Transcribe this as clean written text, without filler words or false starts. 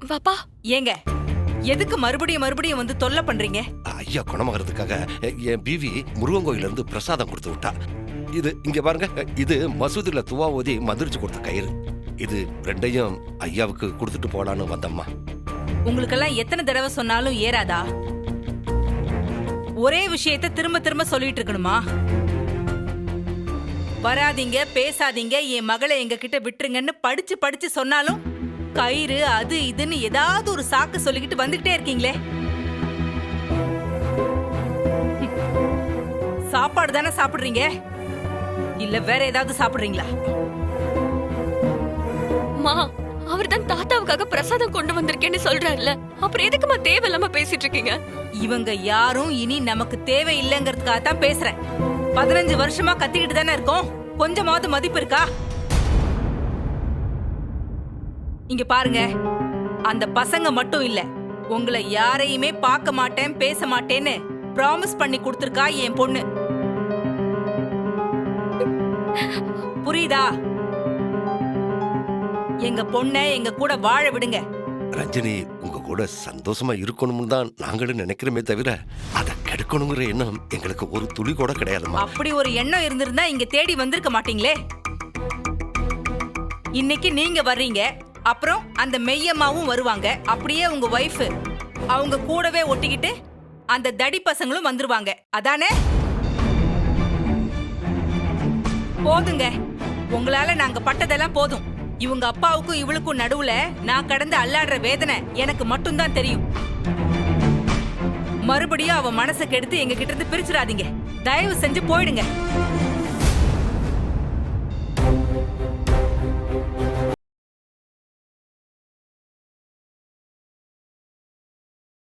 வாப்பா. ஏங்க எதுக்கு மறுபடியும் மறுபடியும் வந்து தொல்லை பண்றீங்க? ஐயா குணமாகறதுக்காக என் பிவி முருகன் கோயில இருந்து பிரசாதம் கொடுத்து விட்டா. இது இங்க பாருங்க, இது மசூதியில துவா ஓதி மந்திரிச்சு கொடுத்த கயிறு. இது ரெண்டையும் ஐயாவுக்கு கொடுத்துட்டு போலான்னு வந்தம்மா. உங்களுக்கெல்லாம் எத்தனை தடவை சொன்னாலும் ஏறாதா? ஒரே விஷயத்தை திரும்ப திரும்ப சொல்லிட்டு இருக்கணுமா? வராதீங்க, பேசாதீங்க, என் மகளை எங்க கிட்ட விட்டுருங்கன்னு படிச்சு படிச்சு சொன்னாலும் கயிறு அது இதுன்னு ஏதாவது ஒரு சாக்கு சொல்லிக்கிட்டு வந்துகிட்டே இருக்கீங்களே. சாப்பாடு தானே சாப்பிடுறீங்க, இல்ல வேற ஏதாவது சாப்பிடுறீங்களா? மா, அவர் தான் தாத்தாவுக்காக பிரசாதம் கொண்டு வந்திருக்கேன்னு சொல்றாருல, அப்புறம் எதுக்குமா தேவையில்லாம பேசிட்டு இருக்கீங்க? இவங்க யாரும் இனி நமக்கு தேவை இல்லைங்கிறதுக்காக தான் பேசுறேன். 15 வருஷமா கத்திக்கிட்டு தானே இருக்கோம், கொஞ்சமாவது மதிப்பு இருக்கா? இங்க பாருங்க, அந்த பசங்க மட்டும் இல்ல, உங்களை யாரையுமே பார்க்க மாட்டேன் பேச மாட்டேன்னு ப்ராமிஸ் பண்ணி கொடுத்திருக்கா என் பொண்ணு. புரியுதா? எங்க பொண்ணை எங்க கூட வாழ விடுங்க. ரஞ்சினி உங்க கூட சந்தோஷமா இருக்கணும்னு தான் நாங்களும் நினைக்கிறோமே தவிர அதை கெடுக்கணுங்கிற எண்ணம் எங்களுக்கு ஒரு துளி கூட கிடையாதுமா. அப்படி ஒரு எண்ணம் இருந்திருந்தா இங்க தேடி வந்திருக்க மாட்டீங்களே. இன்னைக்கு நீங்க வர்றீங்க, அப்புறம் அந்த மெய்யம்மாவும் வருவாங்க, அப்படியே உங்க வைஃப் அவங்க கூடவே ஒட்டிக்கிட்டு அந்த தடி பசங்களும் வந்துருவாங்க, அதானே? போதுங்க, உங்களால நாங்க பட்டதெல்லாம் போதும். இவங்க அப்பாவுக்கும் இவளுக்கும் நடுவுல நான் கடந்து அல்லாடுற வேதனை எனக்கு மட்டும்தான் தெரியும். மறுபடியும் அவ மனசை கெடுத்து எங்க கிட்ட இருந்து பிரிச்சிடாதீங்க, தயவு செஞ்சு போயிடுங்க.